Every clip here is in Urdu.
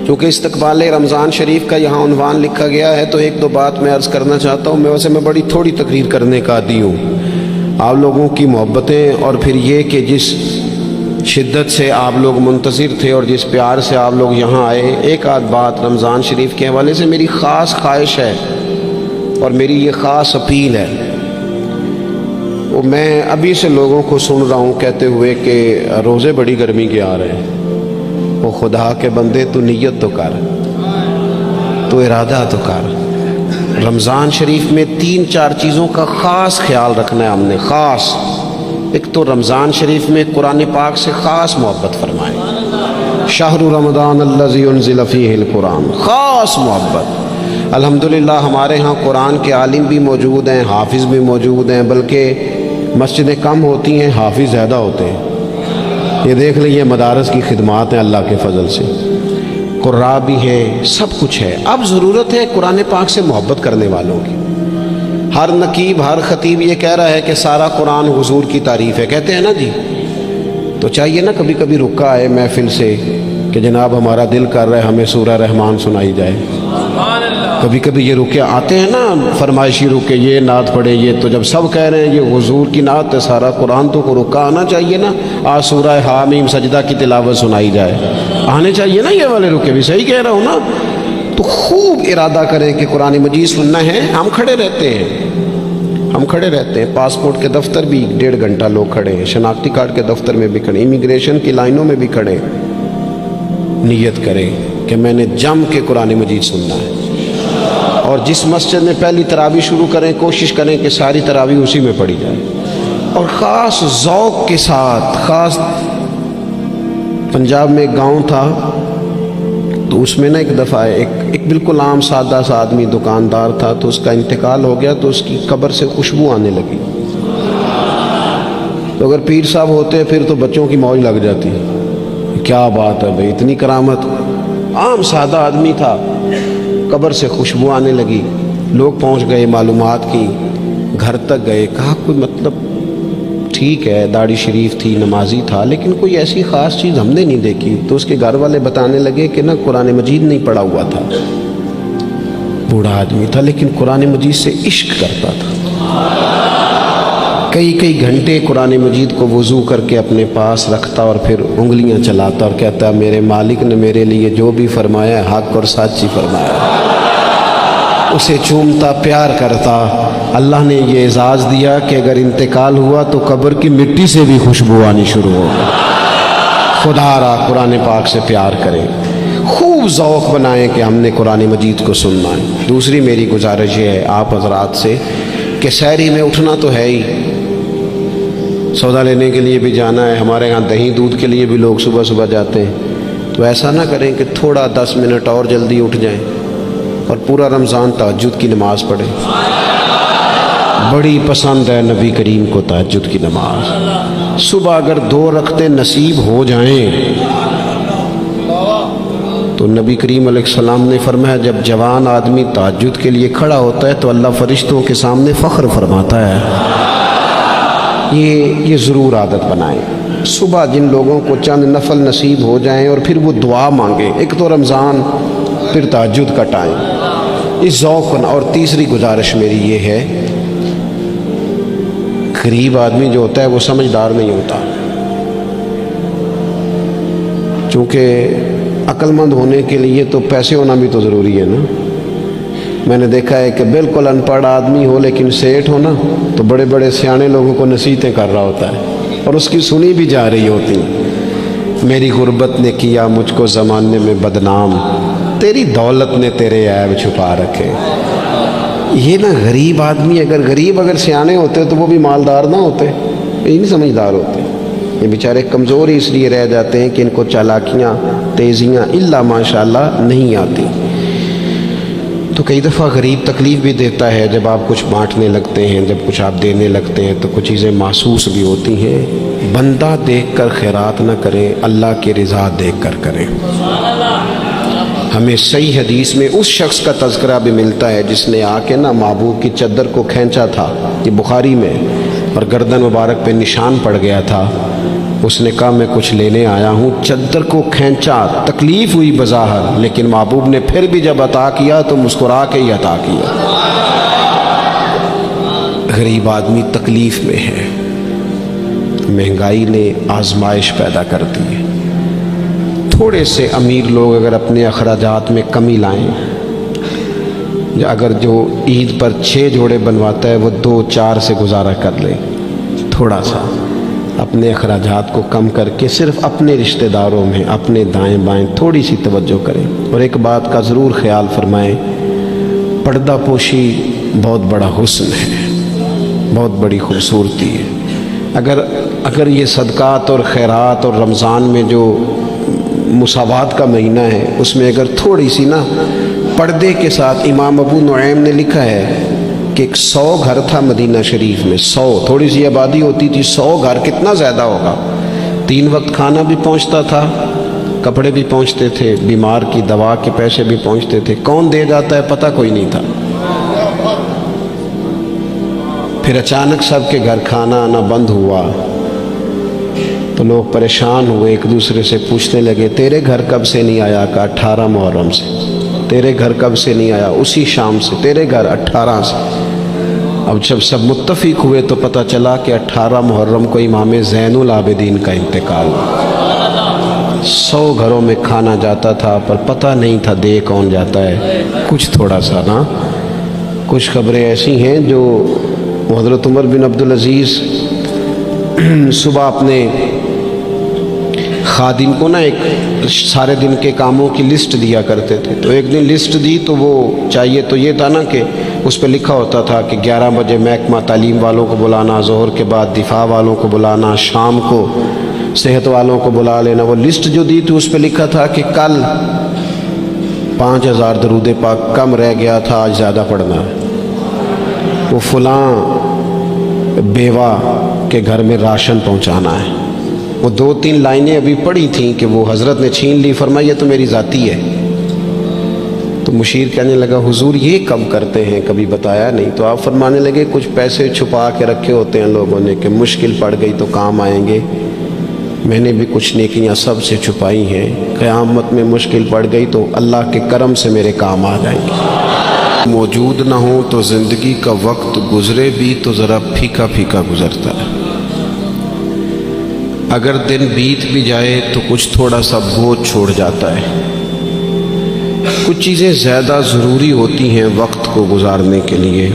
چونکہ استقبال رمضان شریف کا یہاں عنوان لکھا گیا ہے تو ایک دو بات میں عرض کرنا چاہتا ہوں. میں بڑی تھوڑی تقریر کرنے کا عادی ہوں. آپ لوگوں کی محبتیں اور پھر یہ کہ جس شدت سے آپ لوگ منتظر تھے اور جس پیار سے آپ لوگ یہاں آئے، ایک آدھ بات رمضان شریف کے حوالے سے میری خاص خواہش ہے اور میری یہ خاص اپیل ہے. وہ میں ابھی سے لوگوں کو سن رہا ہوں کہتے ہوئے کہ روزے بڑی گرمی کے آ رہے ہیں. وہ خدا کے بندے تو نیت تو کر، تو ارادہ تو کر. رمضان شریف میں 3-4 چیزوں کا خاص خیال رکھنا ہے ہم نے. خاص ایک تو رمضان شریف میں قرآن پاک سے خاص محبت فرمائیں. شہر رمضان الذی انزل فیہ القرآن، خاص محبت. الحمدللہ ہمارے ہاں قرآن کے عالم بھی موجود ہیں، حافظ بھی موجود ہیں، بلکہ مسجدیں کم ہوتی ہیں، حافظ زیادہ ہوتے ہیں. یہ دیکھ لیں، یہ مدارس کی خدمات ہیں اللہ کے فضل سے. قراء بھی ہیں، سب کچھ ہے. اب ضرورت ہے قرآن پاک سے محبت کرنے والوں کی. ہر نقیب، ہر خطیب یہ کہہ رہا ہے کہ سارا قرآن حضور کی تعریف ہے، کہتے ہیں نا جی. تو چاہیے نا کبھی کبھی رکا آئے محفل سے کہ جناب ہمارا دل کر رہا ہے ہمیں سورہ رحمان سنائی جائے. کبھی کبھی یہ رکے آتے ہیں نا فرمائشی رکے، یہ نعت پڑھے. یہ تو جب سب کہہ رہے ہیں یہ حضور کی نعت ہے سارا قرآن، تو کو رکا آنا چاہیے نا. آج سورہ حامیم سجدہ کی تلاوت سنائی جائے، آنے چاہیے نا یہ والے رکے بھی. صحیح کہہ رہا ہوں نا؟ تو خوب ارادہ کریں کہ قرآن مجید سننا ہے. ہم کھڑے رہتے ہیں، پاسپورٹ کے دفتر بھی 1.5 گھنٹہ لوگ کھڑے ہیں، شناختی کارڈ کے دفتر میں بھی کھڑے، امیگریشن کی لائنوں میں بھی کھڑے. نیت کریں کہ میں نے جم کے قرآن مجید سننا ہے. اور جس مسجد میں پہلی تراویح شروع کریں کوشش کریں کہ ساری تراویح اسی میں پڑھی جائے. اور خاص ذوق کے ساتھ. خاص پنجاب میں ایک گاؤں تھا تو اس میں نا ایک دفعہ ایک بالکل عام سادہ سا آدمی دکاندار تھا، تو اس کا انتقال ہو گیا تو اس کی قبر سے خوشبو آنے لگی. تو اگر پیر صاحب ہوتے پھر تو بچوں کی موج لگ جاتی. کیا بات ہے بھئی، اتنی کرامت. عام سادہ آدمی تھا، قبر سے خوشبو آنے لگی. لوگ پہنچ گئے، معلومات کی، گھر تک گئے. کہا کوئی مطلب ٹھیک ہے داڑھی شریف تھی، نمازی تھا، لیکن کوئی ایسی خاص چیز ہم نے نہیں دیکھی. تو اس کے گھر والے بتانے لگے کہ نا قرآن مجید نہیں پڑھا ہوا تھا. بوڑھا آدمی تھا لیکن قرآن مجید سے عشق کرتا تھا. کئی گھنٹے قرآن مجید کو وضو کر کے اپنے پاس رکھتا اور پھر انگلیاں چلاتا اور کہتا میرے مالک نے میرے لیے جو بھی فرمایا ہے حق اور سچ ہی فرمایا. اسے چومتا، پیار کرتا. اللہ نے یہ اعزاز دیا کہ اگر انتقال ہوا تو قبر کی مٹی سے بھی خوشبو آنی شروع ہو. خدا را قرآن پاک سے پیار کریں، خوب ذوق بنائیں کہ ہم نے قرآن مجید کو سننا ہے. دوسری میری گزارش یہ ہے آپ حضرات سے کہ سحری میں اٹھنا تو ہے ہی، سودا لینے کے لیے بھی جانا ہے. ہمارے ہاں دہی دودھ کے لیے بھی لوگ صبح صبح جاتے ہیں. تو ایسا نہ کریں کہ تھوڑا 10 منٹ اور جلدی اٹھ جائیں اور پورا رمضان تہجد کی نماز پڑھیں. بڑی پسند ہے نبی کریم کو تہجد کی نماز. صبح اگر 2 رکعتیں نصیب ہو جائیں تو نبی کریم علیہ السلام نے فرمایا جب جوان آدمی تہجد کے لیے کھڑا ہوتا ہے تو اللہ فرشتوں کے سامنے فخر فرماتا ہے. یہ ضرور عادت بنائیں. صبح جن لوگوں کو چند نفل نصیب ہو جائیں اور پھر وہ دعا مانگیں. ایک تو رمضان، پھر تہجد کا ٹائم، اس ذوق. اور تیسری گزارش میری یہ ہے، غریب آدمی جو ہوتا ہے وہ سمجھدار نہیں ہوتا. چونکہ عقل مند ہونے کے لیے تو پیسے ہونا بھی تو ضروری ہے نا. میں نے دیکھا ہے کہ بالکل ان پڑھ آدمی ہو لیکن سیٹھ ہو نا تو بڑے بڑے سیانے لوگوں کو نصیحتیں کر رہا ہوتا ہے اور اس کی سنی بھی جا رہی ہوتی. میری غربت نے کیا مجھ کو زمانے میں بدنام، تیری دولت نے تیرے عیب چھپا رکھے. یہ نا غریب آدمی، اگر سیانے ہوتے تو وہ بھی مالدار نہ ہوتے، یہ نہیں سمجھدار ہوتے. یہ بیچارے کمزور ہی اس لیے رہ جاتے ہیں کہ ان کو چالاکیاں، تیزیاں الا ماشاءاللہ نہیں آتی. تو کئی دفعہ غریب تکلیف بھی دیتا ہے. جب آپ کچھ بانٹنے لگتے ہیں، جب کچھ آپ دینے لگتے ہیں تو کچھ چیزیں محسوس بھی ہوتی ہیں. بندہ دیکھ کر خیرات نہ کریں، اللہ کی رضا دیکھ کر کریں. ہمیں صحیح حدیث میں اس شخص کا تذکرہ بھی ملتا ہے جس نے آ کے نا محبوب کی چادر کو کھینچا تھا، یہ بخاری میں، اور گردن مبارک پہ نشان پڑ گیا تھا. اس نے کہا میں کچھ لینے آیا ہوں. چادر کو کھینچا, تکلیف ہوئی بظاہر, لیکن محبوب نے پھر بھی جب عطا کیا تو مسکرا کے ہی عطا کیا. غریب آدمی تکلیف میں ہے, مہنگائی نے آزمائش پیدا کر دی ہے. تھوڑے سے امیر لوگ اگر اپنے اخراجات میں کمی لائیں, اگر جو عید پر 6 جوڑے بنواتا ہے وہ 2-4 سے گزارا کر لے, تھوڑا سا اپنے اخراجات کو کم کر کے صرف اپنے رشتہ داروں میں, اپنے دائیں بائیں تھوڑی سی توجہ کریں. اور ایک بات کا ضرور خیال فرمائیں, پردہ پوشی بہت بڑا حسن ہے, بہت بڑی خوبصورتی ہے. اگر یہ صدقات اور خیرات اور رمضان میں جو مساوات کا مہینہ ہے اس میں اگر تھوڑی سی نا پردے کے ساتھ, امام ابو نعیم نے لکھا ہے کہ 100 گھر تھا مدینہ شریف میں, 100 تھوڑی سی آبادی ہوتی تھی, 100 گھر کتنا زیادہ ہوگا. 3 وقت کھانا بھی پہنچتا تھا, کپڑے بھی پہنچتے تھے, بیمار کی دوا کے پیسے بھی پہنچتے تھے. کون دے جاتا ہے پتہ کوئی نہیں تھا. پھر اچانک سب کے گھر کھانا آنا بند ہوا تو لوگ پریشان ہوئے, ایک دوسرے سے پوچھنے لگے تیرے گھر کب سے نہیں آیا؟ کا 18 محرم سے. تیرے گھر کب سے نہیں آیا؟ اسی شام سے. تیرے گھر 18 سے. اب جب سب متفق ہوئے تو پتہ چلا کہ 18 محرم کو امام زین العابدین کا انتقال ہوا. 100 گھروں میں کھانا جاتا تھا پر پتہ نہیں تھا دے کون جاتا ہے. کچھ تھوڑا سا نا, کچھ خبریں ایسی ہیں جو حضرت عمر بن عبدالعزیز صبح اپنے خادم کو نا ایک سارے دن کے کاموں کی لسٹ دیا کرتے تھے. تو ایک دن لسٹ دی تو وہ چاہیے تو یہ تھا نا کہ اس پہ لکھا ہوتا تھا کہ 11 بجے محکمہ تعلیم والوں کو بلانا, ظہر کے بعد دفاع والوں کو بلانا, شام کو صحت والوں کو بلا لینا. وہ لسٹ جو دی تھی اس پہ لکھا تھا کہ کل 5000 درود پاک کم رہ گیا تھا, آج زیادہ پڑھنا ہے. وہ فلاں بیوہ کے گھر میں راشن پہنچانا ہے. وہ 2-3 لائنیں ابھی پڑھی تھیں کہ وہ حضرت نے چھین لی, فرمایا یہ تو میری ذاتی ہے. تو مشیر کہنے لگا حضور یہ کب کرتے ہیں, کبھی بتایا نہیں. تو آپ فرمانے لگے کچھ پیسے چھپا کے رکھے ہوتے ہیں لوگوں نے کہ مشکل پڑ گئی تو کام آئیں گے. میں نے بھی کچھ نیکیاں سب سے چھپائی ہیں, قیامت میں مشکل پڑ گئی تو اللہ کے کرم سے میرے کام آ جائیں گے. موجود نہ ہو تو زندگی کا وقت گزرے بھی تو ذرا پھیکا پھیکا گزرتا ہے. اگر دن بیت بھی جائے تو کچھ تھوڑا سا بوجھ چھوڑ جاتا ہے. کچھ چیزیں زیادہ ضروری ہوتی ہیں وقت کو گزارنے کے لیے.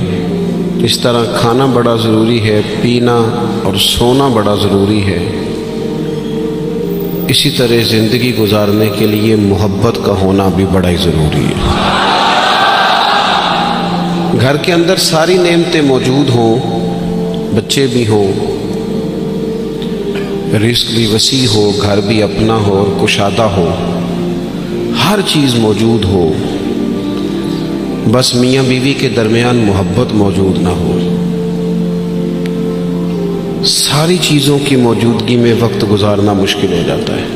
اس طرح کھانا بڑا ضروری ہے, پینا اور سونا بڑا ضروری ہے. اسی طرح زندگی گزارنے کے لیے محبت کا ہونا بھی بڑا ہی ضروری ہے. گھر کے اندر ساری نعمتیں موجود ہوں, بچے بھی ہوں, رزق بھی وسیع ہو, گھر بھی اپنا ہو اور کشادہ ہو, ہر چیز موجود ہو, بس میاں بیوی کے درمیان محبت موجود نہ ہو. ساری چیزوں کی موجودگی میں وقت گزارنا مشکل ہو جاتا ہے.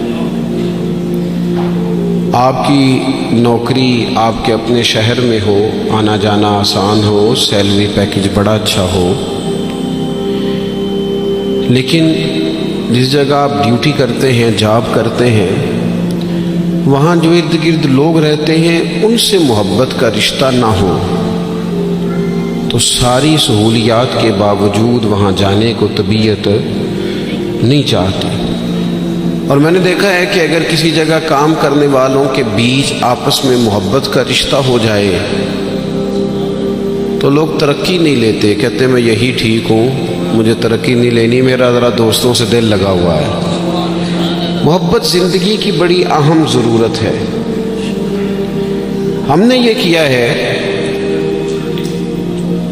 آپ کی نوکری آپ کے اپنے شہر میں ہو, آنا جانا آسان ہو, سیلری پیکج بڑا اچھا ہو, لیکن جس جگہ آپ ڈیوٹی کرتے ہیں, جاب کرتے ہیں, وہاں جو ارد گرد لوگ رہتے ہیں ان سے محبت کا رشتہ نہ ہو تو ساری سہولیات کے باوجود وہاں جانے کو طبیعت نہیں چاہتی. اور میں نے دیکھا ہے کہ اگر کسی جگہ کام کرنے والوں کے بیچ آپس میں محبت کا رشتہ ہو جائے تو لوگ ترقی نہیں لیتے, کہتے میں یہی ٹھیک ہوں, مجھے ترقی نہیں لینی, میرا ذرا دوستوں سے دل لگا ہوا ہے. محبت زندگی کی بڑی اہم ضرورت ہے. ہم نے یہ کیا ہے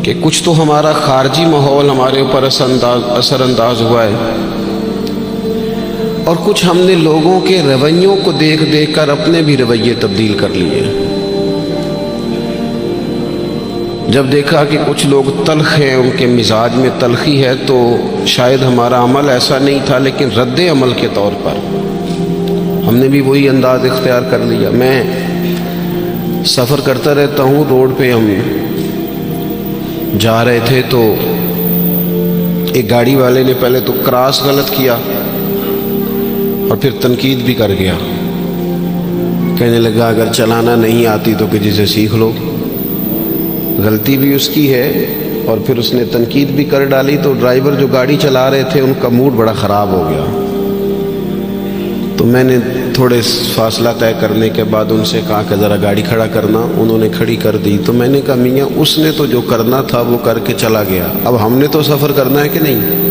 کہ کچھ تو ہمارا خارجی ماحول ہمارے اوپر اثر انداز ہوا ہے, اور کچھ ہم نے لوگوں کے رویوں کو دیکھ دیکھ کر اپنے بھی رویے تبدیل کر لیے. جب دیکھا کہ کچھ لوگ تلخ ہیں, ان کے مزاج میں تلخی ہے, تو شاید ہمارا عمل ایسا نہیں تھا, لیکن رد عمل کے طور پر ہم نے بھی وہی انداز اختیار کر لیا. میں سفر کرتا رہتا ہوں, روڈ پہ ہم جا رہے تھے تو ایک گاڑی والے نے پہلے تو کراس غلط کیا, اور پھر تنقید بھی کر گیا، کہنے لگا اگر چلانا نہیں آتی تو کسی سے سیکھ لو۔ غلطی بھی اس کی ہے اور پھر اس نے تنقید بھی کر ڈالی، تو ڈرائیور جو گاڑی چلا رہے تھے ان کا موڈ بڑا خراب ہو گیا۔ تو میں نے تھوڑے فاصلہ طے کرنے کے بعد ان سے کہا کہ ذرا گاڑی کھڑا کرنا، انہوں نے کھڑی کر دی۔ تو میں نے کہا میاں اس نے تو جو کرنا تھا وہ کر کے چلا گیا، اب ہم نے تو سفر کرنا ہے کہ نہیں؟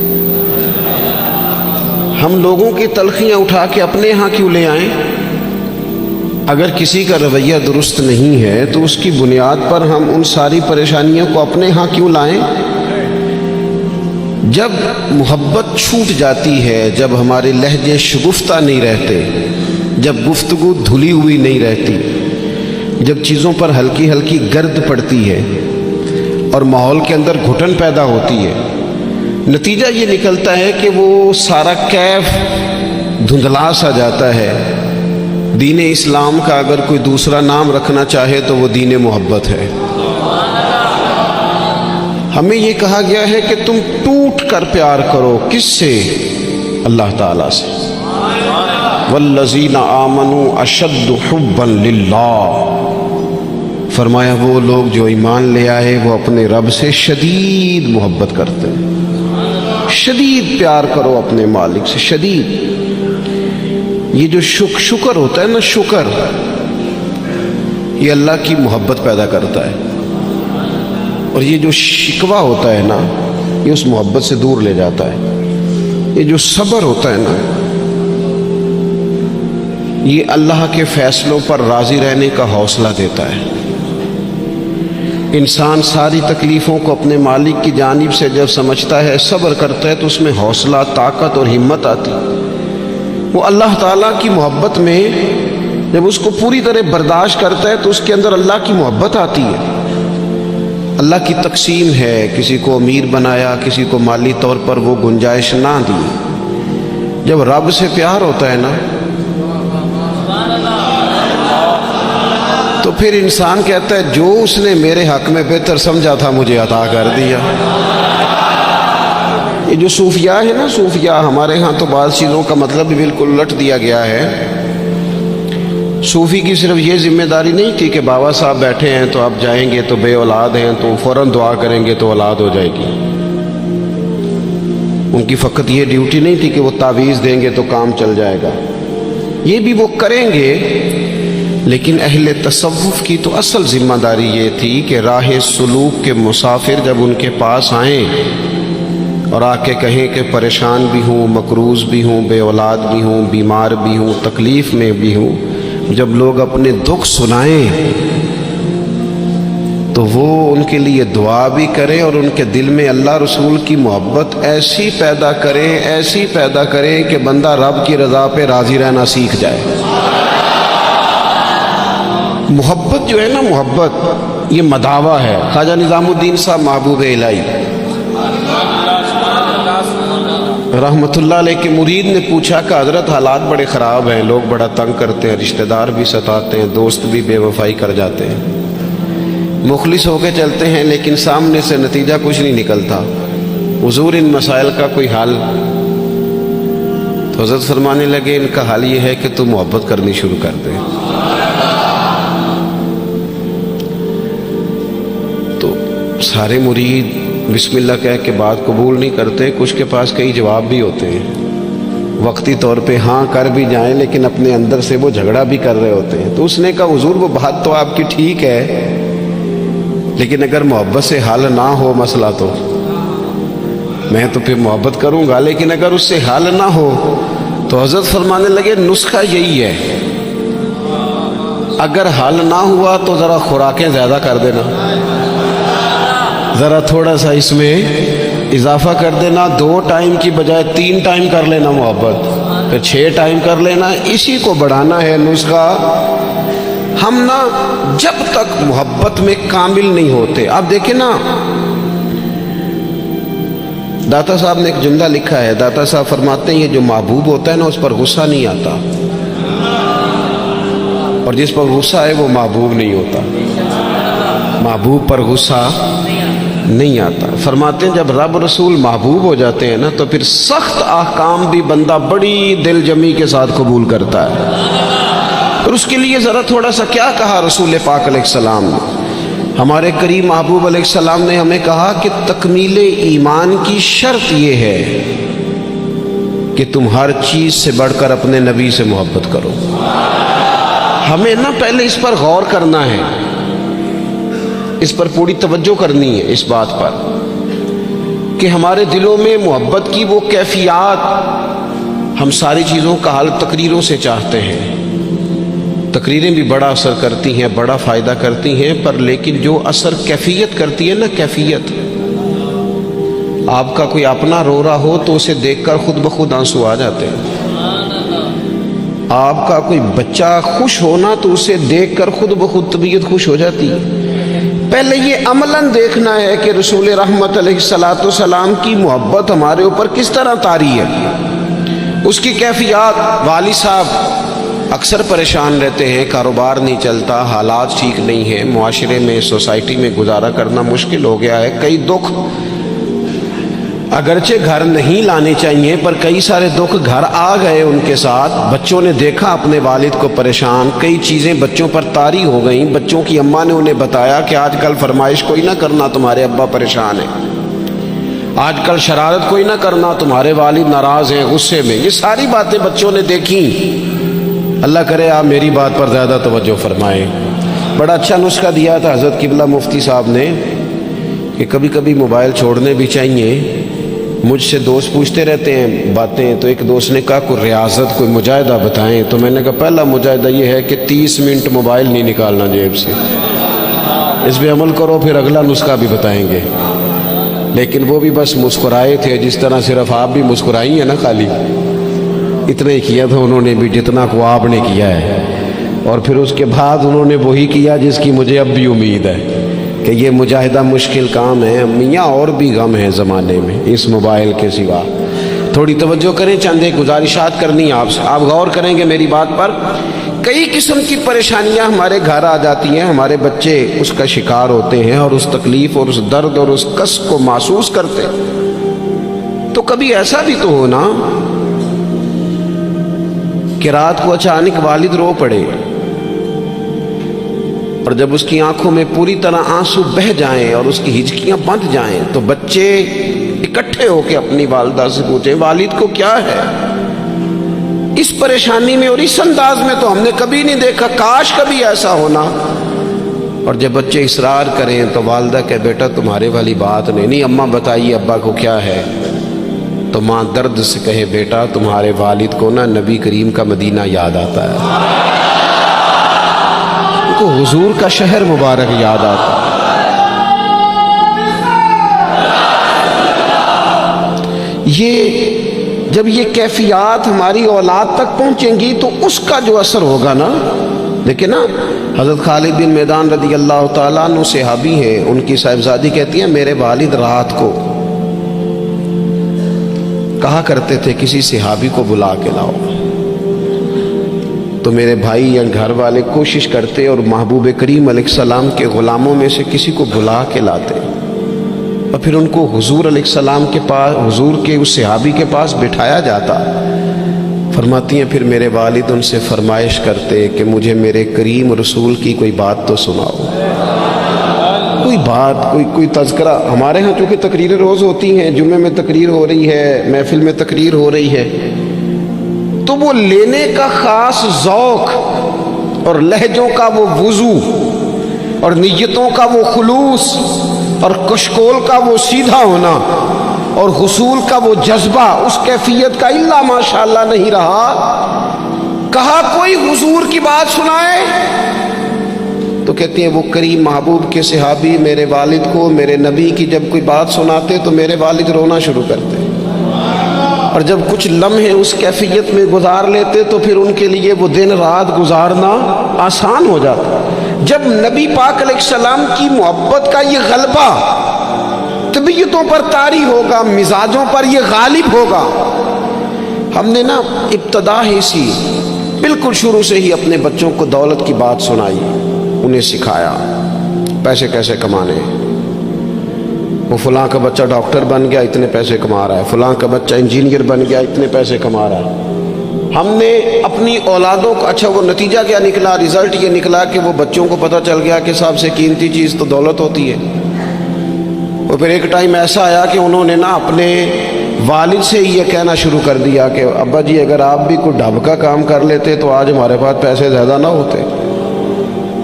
ہم لوگوں کی تلخیاں اٹھا کے اپنے ہاں کیوں لے آئیں؟ اگر کسی کا رویہ درست نہیں ہے تو اس کی بنیاد پر ہم ان ساری پریشانیوں کو اپنے ہاں کیوں لائیں؟ جب محبت چھوٹ جاتی ہے، جب ہمارے لہجے شگفتہ نہیں رہتے، جب گفتگو دھلی ہوئی نہیں رہتی، جب چیزوں پر ہلکی ہلکی گرد پڑتی ہے اور ماحول کے اندر گھٹن پیدا ہوتی ہے، نتیجہ یہ نکلتا ہے کہ وہ سارا کیف دھندلا سا جاتا ہے۔ دین اسلام کا اگر کوئی دوسرا نام رکھنا چاہے تو وہ دین محبت ہے۔ ہمیں یہ کہا گیا ہے کہ تم ٹوٹ کر پیار کرو، کس سے؟ اللہ تعالیٰ سے۔ والذین آمنوا اشد حبا للہ، فرمایا وہ لوگ جو ایمان لے آئے وہ اپنے رب سے شدید محبت کرتے ہیں۔ شدید پیار کرو اپنے مالک سے، شدید۔ یہ جو شکر ہوتا ہے نا، شکر یہ اللہ کی محبت پیدا کرتا ہے، اور یہ جو شکوہ ہوتا ہے نا یہ اس محبت سے دور لے جاتا ہے۔ یہ جو صبر ہوتا ہے نا یہ اللہ کے فیصلوں پر راضی رہنے کا حوصلہ دیتا ہے۔ انسان ساری تکلیفوں کو اپنے مالک کی جانب سے جب سمجھتا ہے، صبر کرتا ہے، تو اس میں حوصلہ، طاقت اور ہمت آتی ہے۔ وہ اللہ تعالیٰ کی محبت میں جب اس کو پوری طرح برداشت کرتا ہے تو اس کے اندر اللہ کی محبت آتی ہے۔ اللہ کی تقسیم ہے، کسی کو امیر بنایا، کسی کو مالی طور پر وہ گنجائش نہ دی۔ جب رب سے پیار ہوتا ہے نا تو پھر انسان کہتا ہے جو اس نے میرے حق میں بہتر سمجھا تھا مجھے عطا کر دیا۔ یہ جو صوفیاء ہے نا، صوفیاء ہمارے ہاں تو بعض چیزوں کا مطلب بھی بالکل الٹ دیا گیا ہے۔ صوفی کی صرف یہ ذمہ داری نہیں تھی کہ بابا صاحب بیٹھے ہیں تو آپ جائیں گے تو بے اولاد ہیں تو فوراً دعا کریں گے تو اولاد ہو جائے گی۔ ان کی فقط یہ ڈیوٹی نہیں تھی کہ وہ تعویذ دیں گے تو کام چل جائے گا، یہ بھی وہ کریں گے، لیکن اہل تصوف کی تو اصل ذمہ داری یہ تھی کہ راہ سلوک کے مسافر جب ان کے پاس آئیں اور آ کے کہیں کہ پریشان بھی ہوں، مقروض بھی ہوں، بے اولاد بھی ہوں، بیمار بھی ہوں، تکلیف میں بھی ہوں، جب لوگ اپنے دکھ سنائیں تو وہ ان کے لیے دعا بھی کریں اور ان کے دل میں اللہ رسول کی محبت ایسی پیدا کریں، ایسی پیدا کریں کہ بندہ رب کی رضا پہ راضی رہنا سیکھ جائے۔ محبت جو ہے نا، محبت یہ مداوع ہے۔ خواجہ نظام الدین صاحب محبوب الہی رحمت اللہ علیہ کے مرید نے پوچھا کہ حضرت حالات بڑے خراب ہیں، لوگ بڑا تنگ کرتے ہیں، رشتہ دار بھی ستاتے ہیں، دوست بھی بے وفائی کر جاتے ہیں، مخلص ہو کے چلتے ہیں لیکن سامنے سے نتیجہ کچھ نہیں نکلتا، حضور ان مسائل کا کوئی حل؟ تو حضرت فرمانے لگے ان کا حل یہ ہے کہ تو محبت کرنی شروع کر دے۔ تو سارے مرید بسم اللہ کہہ کے بات قبول نہیں کرتے، کچھ کے پاس کئی جواب بھی ہوتے ہیں، وقتی طور پہ ہاں کر بھی جائیں لیکن اپنے اندر سے وہ جھگڑا بھی کر رہے ہوتے ہیں۔ تو اس نے کہا حضور وہ بات تو آپ کی ٹھیک ہے، لیکن اگر محبت سے حل نہ ہو مسئلہ تو میں تو پھر محبت کروں گا، لیکن اگر اس سے حل نہ ہو تو حضرت فرمانے لگے نسخہ یہی ہے، اگر حل نہ ہوا تو ذرا خوراکیں زیادہ کر دینا، ذرا تھوڑا سا اس میں اضافہ کر دینا، 2 ٹائم کی بجائے 3 ٹائم کر لینا محبت، پھر 6 ٹائم کر لینا، اسی کو بڑھانا ہے نسخہ۔ ہم نا جب تک محبت میں کامل نہیں ہوتے، آپ دیکھیں نا داتا صاحب نے ایک جملہ لکھا ہے، داتا صاحب فرماتے ہیں یہ جو محبوب ہوتا ہے نا اس پر غصہ نہیں آتا، اور جس پر غصہ ہے وہ محبوب نہیں ہوتا۔ محبوب پر غصہ نہیں آتا۔ فرماتے ہیں جب رب رسول محبوب ہو جاتے ہیں نا تو پھر سخت احکام بھی بندہ بڑی دل جمی کے ساتھ قبول کرتا ہے۔ اور اس کے لیے ذرا تھوڑا سا کیا کہا رسول پاک علیہ السلام نے؟ ہمارے کریم محبوب علیہ السلام نے ہمیں کہا کہ تکمیل ایمان کی شرط یہ ہے کہ تم ہر چیز سے بڑھ کر اپنے نبی سے محبت کرو۔ ہمیں نا پہلے اس پر غور کرنا ہے، اس پر پوری توجہ کرنی ہے، اس بات پر کہ ہمارے دلوں میں محبت کی وہ کیفیات، ہم ساری چیزوں کا حل تقریروں سے چاہتے ہیں۔ تقریریں بھی بڑا اثر کرتی ہیں، بڑا فائدہ کرتی ہیں، پر لیکن جو اثر کیفیت کرتی ہے نا، کیفیت، آپ کا کوئی اپنا رو رہا ہو تو اسے دیکھ کر خود بخود آنسو آ جاتے ہیں۔ آپ کا کوئی بچہ خوش ہونا تو اسے دیکھ کر خود بخود طبیعت خوش ہو جاتی ہے۔ پہلے یہ عملاً دیکھنا ہے کہ رسول رحمت علیہ السلام کی محبت ہمارے اوپر کس طرح طاری ہے، اس کی کیفیات۔ والد صاحب اکثر پریشان رہتے ہیں، کاروبار نہیں چلتا، حالات ٹھیک نہیں ہیں، معاشرے میں، سوسائٹی میں گزارا کرنا مشکل ہو گیا ہے، کئی دکھ اگرچہ گھر نہیں لانے چاہیے پر کئی سارے دکھ گھر آ گئے ان کے ساتھ۔ بچوں نے دیکھا اپنے والد کو پریشان، کئی چیزیں بچوں پر طاری ہو گئیں، بچوں کی اماں نے انہیں بتایا کہ آج کل فرمائش کوئی نہ کرنا، تمہارے ابا پریشان ہیں، آج کل شرارت کوئی نہ کرنا، تمہارے والد ناراض ہیں، غصے میں۔ یہ ساری باتیں بچوں نے دیکھیں۔ اللہ کرے آپ میری بات پر زیادہ توجہ فرمائیں۔ بڑا اچھا نسخہ دیا تھا حضرت قبلہ مفتی صاحب نے کہ کبھی کبھی موبائل چھوڑنے بھی چاہیے۔ مجھ سے دوست پوچھتے رہتے ہیں باتیں، تو ایک دوست نے کہا کوئی ریاضت، کوئی مجاہدہ بتائیں، تو میں نے کہا پہلا مجاہدہ یہ ہے کہ 30 منٹ موبائل نہیں نکالنا جیب سے، اس پہ عمل کرو، پھر اگلا نسخہ بھی بتائیں گے۔ لیکن وہ بھی بس مسکرائے تھے، جس طرح صرف آپ بھی مسکرائی ہیں نا، خالی اتنا ہی کیا تھا انہوں نے بھی جتنا کو آپ نے کیا ہے، اور پھر اس کے بعد انہوں نے وہی کیا جس کی مجھے اب بھی امید ہے کہ یہ مجاہدہ مشکل کام ہے میاں، اور بھی غم ہے زمانے میں اس موبائل کے سوا۔ تھوڑی توجہ کریں، چند ایک گزارشات کرنی ہے آپ سے، آپ غور کریں گے میری بات پر۔ کئی قسم کی پریشانیاں ہمارے گھر آ جاتی ہیں، ہمارے بچے اس کا شکار ہوتے ہیں اور اس تکلیف اور اس درد اور اس کس کو محسوس کرتے ہیں۔ تو کبھی ایسا بھی تو ہونا کہ رات کو اچانک والد رو پڑے اور جب اس کی آنکھوں میں پوری طرح آنسو بہہ جائیں اور اس کی ہچکیاں بندھ جائیں تو بچے اکٹھے ہو کے اپنی والدہ سے پوچھیں والد کو کیا ہے؟ اس پریشانی میں اور اس انداز میں تو ہم نے کبھی نہیں دیکھا، کاش کبھی ایسا ہونا۔ اور جب بچے اصرار کریں تو والدہ کہ بیٹا تمہارے والی بات نہیں، اماں بتائیے ابا کو کیا ہے؟ تو ماں درد سے کہے بیٹا تمہارے والد کو نا نبی کریم کا مدینہ یاد آتا ہے، کو حضور کا شہر مبارک یاد آتا ہے۔ جب یہ کیفیات ہماری اولاد تک پہنچیں گی تو اس کا جو اثر ہوگا نا، دیکھیں نا حضرت خالد بن میدان رضی اللہ تعالیٰ عنہ صحابی ہیں، ان کی صاحبزادی کہتی ہیں میرے والد رات کو کہا کرتے تھے کسی صحابی کو بلا کے لاؤ، تو میرے بھائی یا گھر والے کوشش کرتے اور محبوب کریم علیہ السلام کے غلاموں میں سے کسی کو بلا کے لاتے اور پھر ان کو حضور علیہ السلام کے پاس، حضور کے اس صحابی کے پاس بٹھایا جاتا۔ فرماتی ہیں پھر میرے والد ان سے فرمائش کرتے کہ مجھے میرے کریم رسول کی کوئی بات تو سناؤ، کوئی بات، کوئی تذکرہ۔ ہمارے ہاں چونکہ تقریریں روز ہوتی ہیں، جمعے میں تقریر ہو رہی ہے، محفل میں تقریر ہو رہی ہے، تو وہ لینے کا خاص ذوق اور لہجوں کا وہ وضو اور نیتوں کا وہ خلوص اور کشکول کا وہ سیدھا ہونا اور حصول کا وہ جذبہ اس کیفیت کا الا ماشاءاللہ نہیں رہا۔ کہا کوئی حضور کی بات سنائے تو کہتی ہیں وہ کریم محبوب کے صحابی میرے والد کو میرے نبی کی جب کوئی بات سناتے تو میرے والد رونا شروع کرتے، اور جب کچھ لمحے اس کیفیت میں گزار لیتے تو پھر ان کے لیے وہ دن رات گزارنا آسان ہو جاتا۔ جب نبی پاک علیہ السلام کی محبت کا یہ غلبہ طبیعتوں پر طاری ہوگا، مزاجوں پر یہ غالب ہوگا۔ ہم نے نا ابتدا ہی سی بالکل شروع سے ہی اپنے بچوں کو دولت کی بات سنائی، انہیں سکھایا پیسے کیسے کمانے، وہ فلاں کا بچہ ڈاکٹر بن گیا اتنے پیسے کما رہا ہے، فلاں کا بچہ انجینئر بن گیا اتنے پیسے کما رہا ہے۔ ہم نے اپنی اولادوں کو، اچھا وہ نتیجہ کیا نکلا؟ رزلٹ یہ نکلا کہ وہ بچوں کو پتہ چل گیا کہ سب سے قیمتی چیز تو دولت ہوتی ہے۔ اور پھر ایک ٹائم ایسا آیا کہ انہوں نے نا اپنے والد سے یہ کہنا شروع کر دیا کہ ابا جی اگر آپ بھی کوئی ڈھب کا کام کر لیتے تو آج ہمارے پاس پیسے زیادہ نہ ہوتے،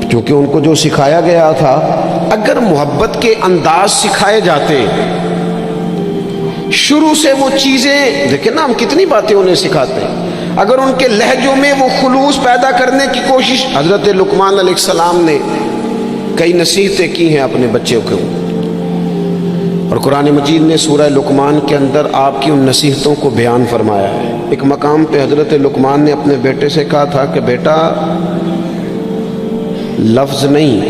کیونکہ ان کو جو سکھایا گیا تھا، اگر محبت کے انداز سکھائے جاتے شروع سے وہ چیزیں، دیکھیں نا ہم کتنی باتیں انہیں سکھاتے ہیں، اگر ان کے لہجوں میں وہ خلوص پیدا کرنے کی کوشش، حضرت لقمان علیہ السلام نے کئی نصیحتیں کی ہیں اپنے بچوں کو، اور قرآن مجید نے سورہ لقمان کے اندر آپ کی ان نصیحتوں کو بیان فرمایا ہے۔ ایک مقام پہ حضرت لقمان نے اپنے بیٹے سے کہا تھا کہ بیٹا لفظ نہیں،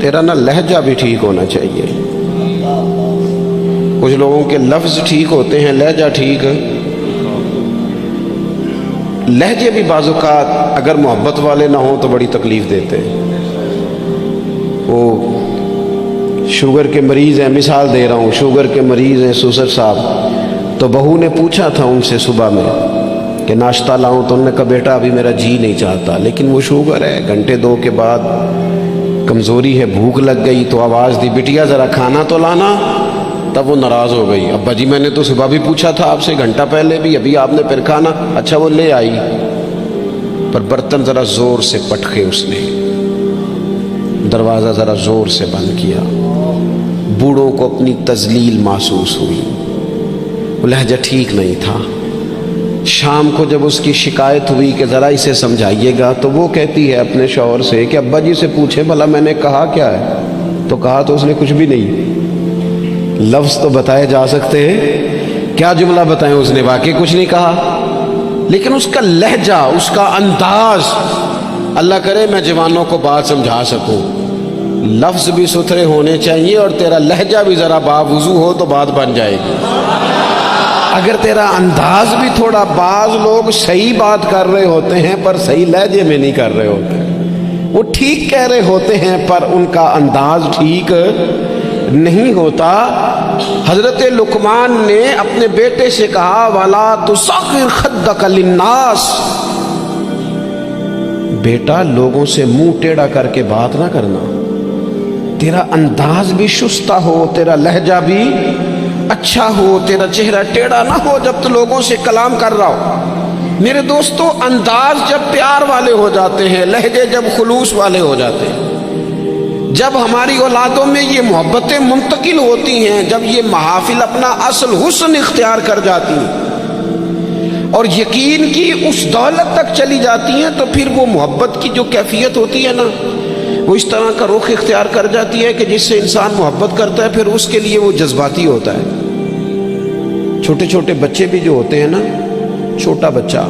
تیرا نا لہجہ بھی ٹھیک ہونا چاہیے۔ کچھ لوگوں کے لفظ ٹھیک ہوتے ہیں، لہجہ ٹھیک، لہجے بھی بعض اوقات اگر محبت والے نہ ہوں تو بڑی تکلیف دیتے ہیں۔ وہ شوگر کے مریض ہیں، مثال دے رہا ہوں، شوگر کے مریض ہیں سوسر صاحب، تو بہو نے پوچھا تھا ان سے صبح میں کہ ناشتہ لاؤں، تو انہوں نے کہا بیٹا ابھی میرا جی نہیں چاہتا، لیکن وہ شوگر ہے، گھنٹے دو کے بعد کمزوری ہے، بھوک لگ گئی تو آواز دی بٹیا ذرا کھانا تو لانا، تب وہ ناراض ہو گئی، ابا جی میں نے تو صبح بھی پوچھا تھا آپ سے، گھنٹہ پہلے بھی، ابھی آپ نے پھر کھانا، اچھا وہ لے آئی، پر برتن ذرا زور سے پٹکے، اس نے دروازہ ذرا زور سے بند کیا، بوڑھوں کو اپنی تذلیل محسوس ہوئی، وہ لہجہ ٹھیک نہیں تھا۔ شام کو جب اس کی شکایت ہوئی کہ ذرا اسے سمجھائیے گا، تو وہ کہتی ہے اپنے شوہر سے کہ ابا جی سے پوچھیں بھلا میں نے کہا کیا ہے، تو کہا تو اس نے کچھ بھی نہیں، لفظ تو بتائے جا سکتے ہیں، کیا جملہ بتائیں، اس نے واقعی کچھ نہیں کہا، لیکن اس کا لہجہ، اس کا انداز، اللہ کرے میں جوانوں کو بات سمجھا سکوں، لفظ بھی ستھرے ہونے چاہیے اور تیرا لہجہ بھی ذرا باوضو ہو تو بات بن جائے گی۔ اگر تیرا انداز بھی تھوڑا، بعض لوگ صحیح بات کر رہے ہوتے ہیں پر صحیح لہجے میں نہیں کر رہے ہوتے، وہ ٹھیک کہہ رہے ہوتے ہیں پر ان کا انداز ٹھیک نہیں ہوتا۔ حضرت لقمان نے اپنے بیٹے سے کہا وَلَا تُصَغِّرْ خَدَّكَ لِلنَّاسِ، بیٹا لوگوں سے منہ ٹیڑھا کر کے بات نہ کرنا، تیرا انداز بھی شستہ ہو، تیرا لہجہ بھی اچھا ہو، تیرا چہرہ ٹیڑھا نہ ہو جب تو لوگوں سے کلام کر رہا ہو۔ میرے دوستو، انداز جب پیار والے ہو جاتے ہیں، لہجے جب خلوص والے ہو جاتے ہیں، جب ہماری اولادوں میں یہ محبتیں منتقل ہوتی ہیں، جب یہ محافل اپنا اصل حسن اختیار کر جاتی ہیں اور یقین کی اس دولت تک چلی جاتی ہیں، تو پھر وہ محبت کی جو کیفیت ہوتی ہے نا، وہ اس طرح کا رخ اختیار کر جاتی ہے کہ جس سے انسان محبت کرتا ہے پھر اس کے لیے وہ جذباتی ہوتا ہے۔ چھوٹے چھوٹے بچے بھی جو ہوتے ہیں نا، چھوٹا بچہ،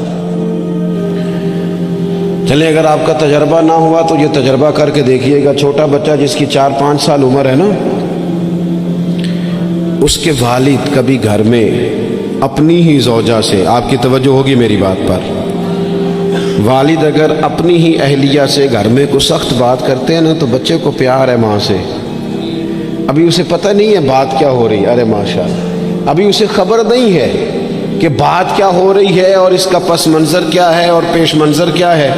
چلے اگر آپ کا تجربہ نہ ہوا تو یہ تجربہ کر کے دیکھیے گا، چھوٹا بچہ جس کی 4-5 سال عمر ہے نا، اس کے والد کبھی گھر میں اپنی ہی زوجہ سے، آپ کی توجہ ہوگی میری بات پر، والد اگر اپنی ہی اہلیہ سے گھر میں کوئی سخت بات کرتے ہیں نا تو بچے کو پیار ہے ماں سے، ابھی اسے پتہ نہیں ہے بات کیا ہو رہی، ارے ماشاءاللہ، ابھی اسے خبر نہیں ہے کہ بات کیا ہو رہی ہے اور اس کا پس منظر کیا ہے اور پیش منظر کیا ہے،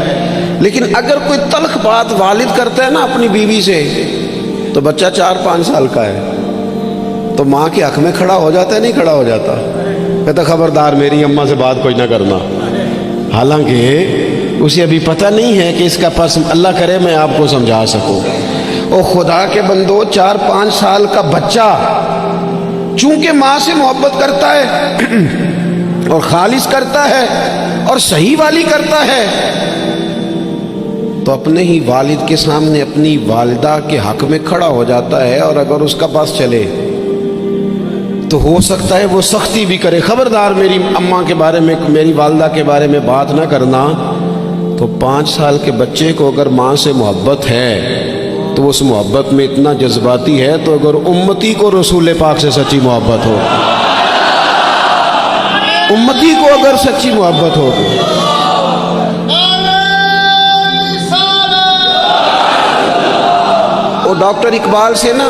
لیکن اگر کوئی تلخ بات والد کرتا ہے نا اپنی بیوی سے، تو بچہ 4-5 سال کا ہے تو ماں کے حق میں کھڑا ہو جاتا ہے، نہیں کھڑا ہو جاتا، کہتا خبردار میری اماں سے بات کوئی نہ کرنا، حالانکہ اسے ابھی پتہ نہیں ہے کہ اس کا پس، اللہ کرے میں آپ کو سمجھا سکوں۔ او خدا کے بندو، 4-5 سال کا بچہ چونکہ ماں سے محبت کرتا ہے اور خالص کرتا ہے اور صحیح والی کرتا ہے، تو اپنے ہی والد کے سامنے اپنی والدہ کے حق میں کھڑا ہو جاتا ہے، اور اگر اس کا پاس چلے تو ہو سکتا ہے وہ سختی بھی کرے، خبردار میری اماں کے بارے میں، میری والدہ کے بارے میں بات نہ کرنا۔ تو 5 سال کے بچے کو اگر ماں سے محبت ہے تو اس محبت میں اتنا جذباتی ہے، تو اگر امتی کو رسول پاک سے سچی محبت ہو، امتی کو اگر سچی محبت ہو تو ڈاکٹر اقبال سے نا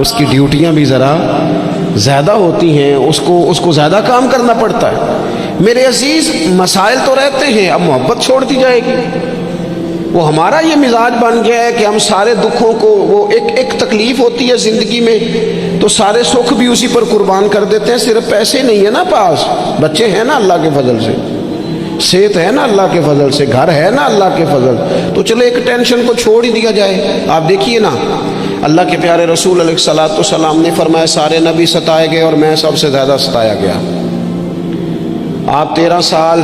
اس کی ڈیوٹیاں بھی ذرا زیادہ ہوتی ہیں، اس کو زیادہ کام کرنا پڑتا ہے۔ میرے عزیز، مسائل تو رہتے ہیں، اب محبت چھوڑ دی جائے گی؟ وہ ہمارا یہ مزاج بن گیا ہے کہ ہم سارے دکھوں کو، وہ ایک تکلیف ہوتی ہے زندگی میں تو سارے سکھ بھی اسی پر قربان کر دیتے ہیں۔ صرف پیسے نہیں ہے نا پاس، بچے ہیں نا اللہ کے فضل سے، صحت ہے نا اللہ کے فضل سے، گھر ہے نا اللہ کے فضل، تو چلو ایک ٹینشن کو چھوڑ ہی دیا جائے۔ آپ دیکھیے نا، اللہ کے پیارے رسول علیہ الصلوۃ والسلام نے فرمایا سارے نبی ستائے گئے اور میں سب سے زیادہ ستایا گیا۔ آپ 13 سال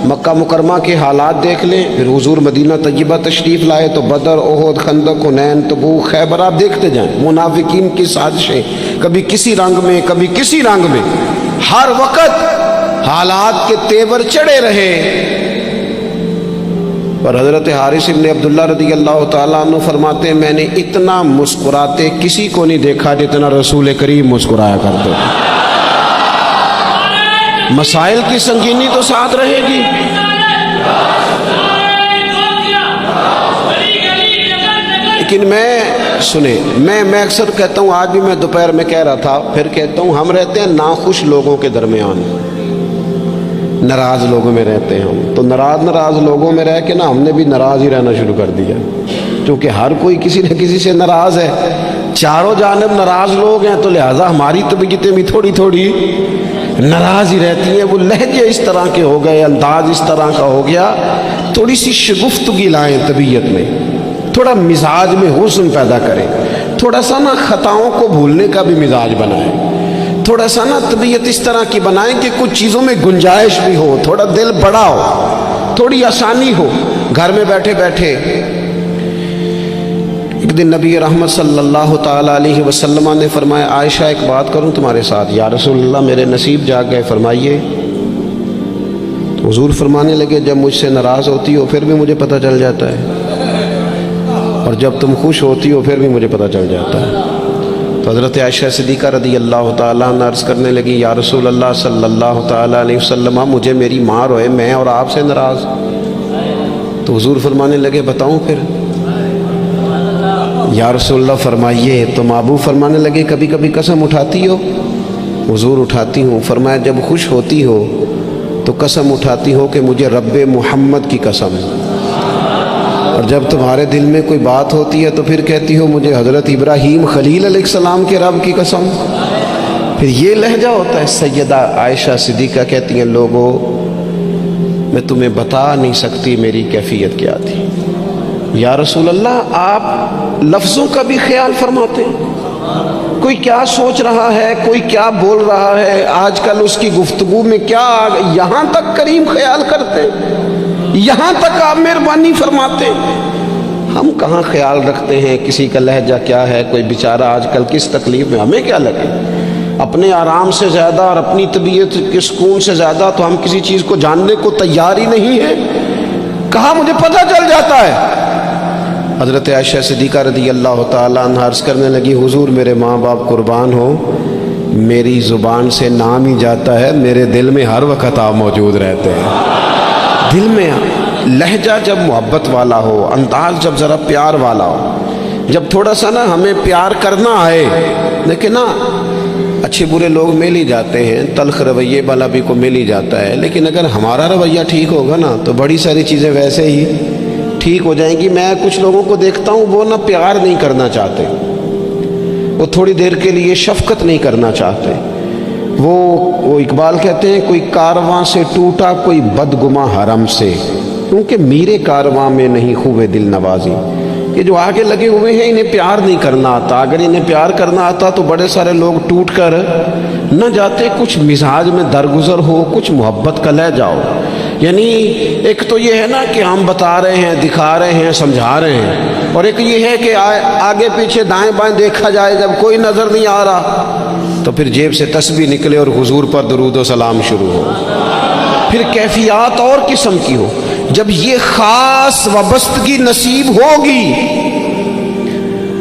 مکہ مکرمہ کے حالات دیکھ لیں، پھر حضور مدینہ طیبہ تشریف لائے تو بدر، احد، خندق، حنین، تبوک، خیبر، آپ دیکھتے جائیں منافقین کی سازشیں، کبھی کسی رنگ میں کبھی کسی رنگ میں، ہر وقت حالات کے تیور چڑھے رہے۔ اور حضرت حارث ابن عبداللہ رضی اللہ تعالیٰ عنہ فرماتے ہیں میں نے اتنا مسکراتے کسی کو نہیں دیکھا جتنا رسول کریم مسکرایا کرتے۔ مسائل کی سنگینی تو ساتھ رہے گی، لیکن میں اکثر کہتا ہوں، آج بھی میں دوپہر میں کہہ رہا تھا، پھر کہتا ہوں، ہم رہتے ہیں ناخوش لوگوں کے درمیان، ناراض لوگوں میں رہتے ہیں ہم تو ناراض لوگوں میں رہ کے نا ہم نے بھی ناراض ہی رہنا شروع کر دیا، کیونکہ ہر کوئی کسی نہ کسی سے ناراض ہے، چاروں جانب ناراض لوگ ہیں، تو لہٰذا ہماری طبیعتیں بھی تھوڑی ناراض ہی رہتی ہیں۔ وہ لہجے اس طرح کے ہو گئے، انداز اس طرح کا ہو گیا، تھوڑی سی شگفتگی لائیں طبیعت میں، تھوڑا مزاج میں حسن پیدا کریں، تھوڑا سا نا خطاؤں کو بھولنے کا بھی مزاج بنائیں، تھوڑا سا نا طبیعت اس طرح کی بنائیں کہ کچھ چیزوں میں گنجائش بھی ہو، تھوڑا دل بڑا ہو، تھوڑی آسانی ہو۔ گھر میں بیٹھے بیٹھے ایک دن نبی رحمت صلی اللہ تعالیٰ علیہ وسلم نے فرمایا عائشہ ایک بات کروں تمہارے ساتھ؟ یا رسول اللہ میرے نصیب جاگ گئے، فرمائیے۔ تو حضور فرمانے لگے جب مجھ سے ناراض ہوتی ہو پھر بھی مجھے پتہ چل جاتا ہے، اور جب تم خوش ہوتی ہو پھر بھی مجھے پتہ چل جاتا ہے۔ تو حضرت عائشہ صدیقہ رضی اللہ تعالیٰ عنہ عرض کرنے لگی یا رسول اللہ صلی اللہ تعالیٰ علیہ وسلم مجھے میری ماں روئے، میں اور آپ سے ناراض۔ تو حضور فرمانے لگے بتاؤں پھر؟ یا رسول اللہ فرمائیے۔ تو محبوب فرمانے لگے کبھی کبھی قسم اٹھاتی ہو؟ حضور اٹھاتی ہوں۔ فرمایا جب خوش ہوتی ہو تو قسم اٹھاتی ہو کہ مجھے رب محمد کی قسم، اور جب تمہارے دل میں کوئی بات ہوتی ہے تو پھر کہتی ہو مجھے حضرت ابراہیم خلیل علیہ السلام کے رب کی قسم۔ پھر یہ لہجہ ہوتا ہے۔ سیدہ عائشہ صدیقہ کہتی ہیں لوگوں میں تمہیں بتا نہیں سکتی میری کیفیت کیا تھی۔ یا رسول اللہ آپ لفظوں کا بھی خیال فرماتے ہیں، کوئی کیا سوچ رہا ہے، کوئی کیا بول رہا ہے، آج کل اس کی گفتگو میں کیا، یہاں تک کریم خیال کرتے ہیں، یہاں تک آپ مہربانی فرماتے ہیں۔ ہم کہاں خیال رکھتے ہیں کسی کا لہجہ کیا ہے، کوئی بیچارہ آج کل کس تکلیف میں، ہمیں کیا لگے؟ اپنے آرام سے زیادہ اور اپنی طبیعت کے سکون سے زیادہ تو ہم کسی چیز کو جاننے کو تیار ہی نہیں ہے۔ کہاں مجھے پتہ چل جاتا ہے۔ حضرت عائشہ صدیقہ رضی اللہ تعالیٰ عنہ عرض کرنے لگی حضور میرے ماں باپ قربان ہو، میری زبان سے نام ہی جاتا ہے، میرے دل میں ہر وقت آپ موجود رہتے ہیں۔ دل میں لہجہ جب محبت والا ہو، انداز جب ذرا پیار والا ہو، جب تھوڑا سا نا ہمیں پیار کرنا آئے، لیکن نا اچھے برے لوگ مل ہی جاتے ہیں، تلخ رویے والا بھی کو مل ہی جاتا ہے، لیکن اگر ہمارا رویہ ٹھیک ہوگا نا تو بڑی ساری چیزیں ویسے ہی ٹھیک ہو جائیں گی۔ میں کچھ لوگوں کو دیکھتا ہوں وہ نہ پیار نہیں کرنا چاہتے، وہ تھوڑی دیر کے لیے شفقت نہیں کرنا چاہتے، وہ اقبال کہتے ہیں کوئی کارواں سے ٹوٹا کوئی بدگماں حرم سے، کیونکہ میرے کارواں میں نہیں خوبے دل نوازی۔ یہ جو آگے لگے ہوئے ہیں انہیں پیار نہیں کرنا آتا، اگر انہیں پیار کرنا آتا تو بڑے سارے لوگ ٹوٹ کر نہ جاتے۔ کچھ مزاج میں درگزر ہو، کچھ محبت کا لہجہ ہو، یعنی ایک تو یہ ہے نا کہ ہم بتا رہے ہیں، دکھا رہے ہیں، سمجھا رہے ہیں، اور ایک یہ ہے کہ آگے پیچھے دائیں بائیں دیکھا جائے، جب کوئی نظر نہیں آ رہا تو پھر جیب سے تسبیح نکلے اور حضور پر درود و سلام شروع ہو۔ پھر کیفیات اور قسم کی ہو۔ جب یہ خاص وابستگی نصیب ہوگی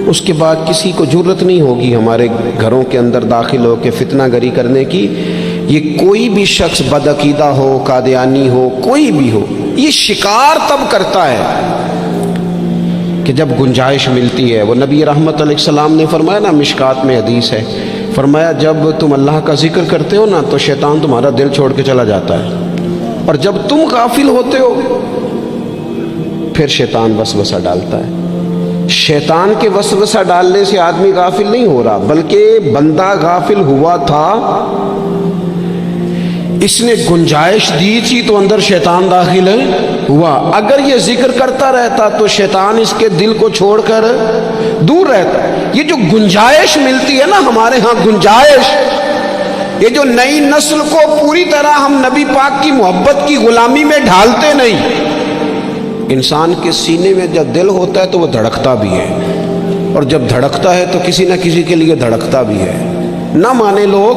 اس کے بعد کسی کو جرت نہیں ہوگی ہمارے گھروں کے اندر داخل ہو کے فتنہ گری کرنے کی۔ یہ کوئی بھی شخص بدعقیدہ ہو، قادیانی ہو، کوئی بھی ہو، یہ شکار تب کرتا ہے کہ جب گنجائش ملتی ہے، وہ نبی رحمت علیہ السلام نے فرمایا نا، مشکات میں حدیث ہے، فرمایا جب تم اللہ کا ذکر کرتے ہو نا تو شیطان تمہارا دل چھوڑ کے چلا جاتا ہے، اور جب تم غافل ہوتے ہو پھر شیطان وسوسہ ڈالتا ہے۔ شیطان کے وسوسہ ڈالنے سے آدمی غافل نہیں ہو رہا، بلکہ بندہ غافل ہوا تھا، اس نے گنجائش دی تھی تو اندر شیطان داخل ہوا۔ اگر یہ ذکر کرتا رہتا تو شیطان اس کے دل کو چھوڑ کر دور رہتا۔ یہ جو گنجائش ملتی ہے نا ہمارے ہاں، گنجائش، یہ جو نئی نسل کو پوری طرح ہم نبی پاک کی محبت کی غلامی میں ڈھالتے نہیں۔ انسان کے سینے میں جب دل ہوتا ہے تو وہ دھڑکتا بھی ہے، اور جب دھڑکتا ہے تو کسی نہ کسی کے لیے دھڑکتا بھی ہے۔ نہ مانے لوگ،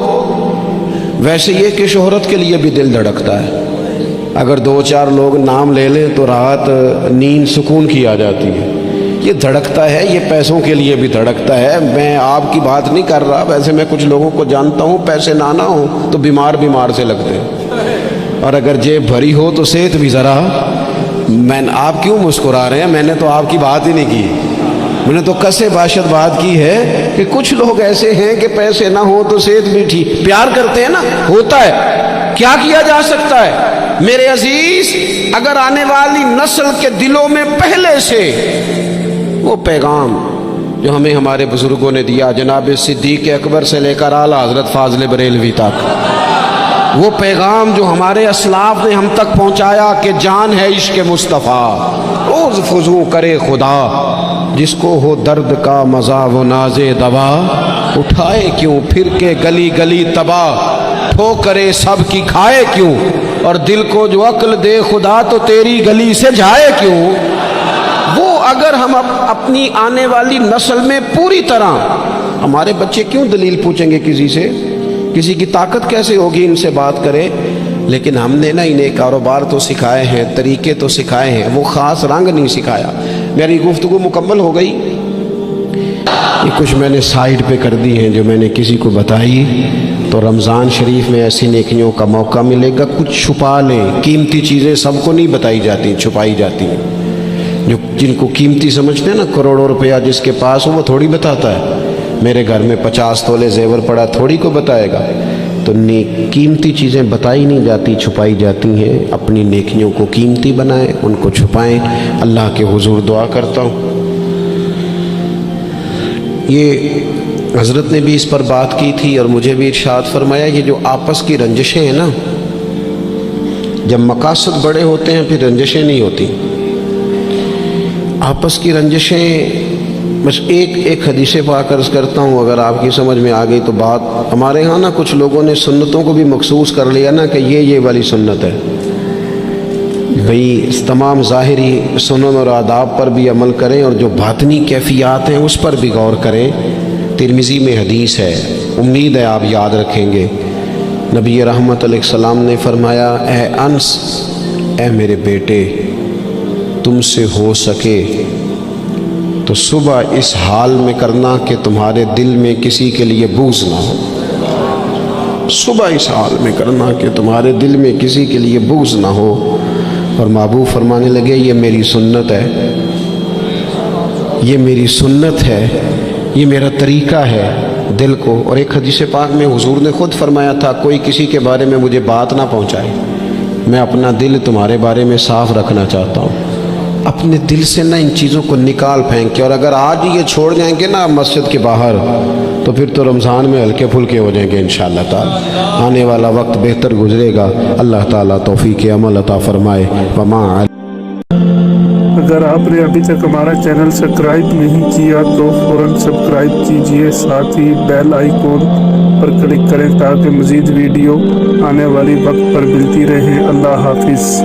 ویسے یہ کہ شہرت کے لیے بھی دل دھڑکتا ہے۔ اگر 2-4 لوگ نام لے لیں تو رات نیند سکون کی آ جاتی ہے۔ یہ دھڑکتا ہے، یہ پیسوں کے لیے بھی دھڑکتا ہے۔ میں آپ کی بات نہیں کر رہا، ویسے میں کچھ لوگوں کو جانتا ہوں، پیسے نہ ہوں تو بیمار سے لگتے ہیں، اور اگر جیب بھری ہو تو صحت بھی ذرا۔ آپ کیوں مسکرا رہے ہیں؟ میں نے تو آپ کی بات ہی نہیں کی، میں نے تو کسے باشد بات کی ہے کہ کچھ لوگ ایسے ہیں کہ پیسے نہ ہو تو صحت بھی ٹھیک، پیار کرتے ہیں نا، ہوتا ہے، کیا کیا جا سکتا ہے؟ میرے عزیز، اگر آنے والی نسل کے دلوں میں پہلے سے وہ پیغام جو ہمیں ہمارے بزرگوں نے دیا، جناب صدیق اکبر سے لے کر اعلیٰ حضرت فاضل بریلوی تک، وہ پیغام جو ہمارے اسلاف نے ہم تک پہنچایا کہ جان ہے عشق مصطفیٰ، روز فضو کرے خدا، جس کو ہو درد کا مزہ وہ ناز دوا، اٹھائے کیوں پھر کے گلی گلی تباہ، ٹھوکرے سب کی کھائے کیوں، اور دل کو جو عقل دے خدا تو تیری گلی سے جائے کیوں۔ وہ اگر ہم اپنی آنے والی نسل میں پوری طرح، ہمارے بچے کیوں دلیل پوچھیں گے کسی سے؟ کسی کی طاقت کیسے ہوگی ان سے بات کرے؟ لیکن ہم نے نا انہیں کاروبار تو سکھائے ہیں، طریقے تو سکھائے ہیں، وہ خاص رنگ نہیں سکھایا۔ میری گفتگو مکمل ہو گئی، یہ کچھ میں نے سائیڈ پہ کر دی ہیں جو میں نے کسی کو بتائی، تو رمضان شریف میں ایسی نیکیوں کا موقع ملے گا۔ کچھ چھپا لیں، قیمتی چیزیں سب کو نہیں بتائی جاتی، چھپائی جاتی ہیں۔ جو جن کو قیمتی سمجھتے ہیں نا، کروڑوں روپیہ جس کے پاس ہو وہ تھوڑی بتاتا ہے، میرے گھر میں 50 تولے زیور پڑا، تھوڑی کو بتائے گا۔ تو قیمتی چیزیں بتائی نہیں جاتی، چھپائی جاتی ہیں۔ اپنی نیکیوں کو قیمتی بنائیں، ان کو چھپائیں۔ اللہ کے حضور دعا کرتا ہوں، یہ حضرت نے بھی اس پر بات کی تھی اور مجھے بھی ارشاد فرمایا، یہ جو آپس کی رنجشیں ہیں نا، جب مقاصد بڑے ہوتے ہیں پھر رنجشیں نہیں ہوتی۔ آپس کی رنجشیں، بس ایک حدیث پاک عرض کرتا ہوں، اگر آپ کی سمجھ میں آ گئی تو بات۔ ہمارے ہاں نا کچھ لوگوں نے سنتوں کو بھی مخصوص کر لیا نا کہ یہ والی سنت ہے، بھئی تمام ظاہری سنن اور آداب پر بھی عمل کریں اور جو باطنی کیفیات ہیں اس پر بھی غور کریں۔ ترمذی میں حدیث ہے، امید ہے آپ یاد رکھیں گے۔ نبی رحمت علیہ السلام نے فرمایا، اے انس، اے میرے بیٹے، تم سے ہو سکے تو صبح اس حال میں کرنا کہ تمہارے دل میں کسی کے لیے بغض نہ ہو۔ صبح اس حال میں کرنا کہ تمہارے دل میں کسی کے لیے بغض نہ ہو۔ اور محبوب فرمانے لگے، یہ میری سنت ہے، یہ میری سنت ہے، یہ میرا طریقہ ہے دل کو۔ اور ایک حدیث پاک میں حضور نے خود فرمایا تھا، کوئی کسی کے بارے میں مجھے بات نہ پہنچائے، میں اپنا دل تمہارے بارے میں صاف رکھنا چاہتا ہوں۔ اپنے دل سے نہ ان چیزوں کو نکال پھینک کے، اور اگر آج یہ چھوڑ جائیں گے نا مسجد کے باہر تو پھر تو رمضان میں ہلکے پھلکے ہو جائیں گے انشاءاللہ تعالی۔ آنے والا وقت بہتر گزرے گا، اللہ تعالیٰ توفیق عمل عطا فرمائے۔ وما اگر آپ نے ابھی تک ہمارا چینل سبسکرائب نہیں کیا تو فوراً سبسکرائب کیجئے، ساتھ ہی بیل آئیکن پر کلک کریں تاکہ مزید ویڈیو آنے والی وقت پر ملتی رہیں۔ اللہ حافظ۔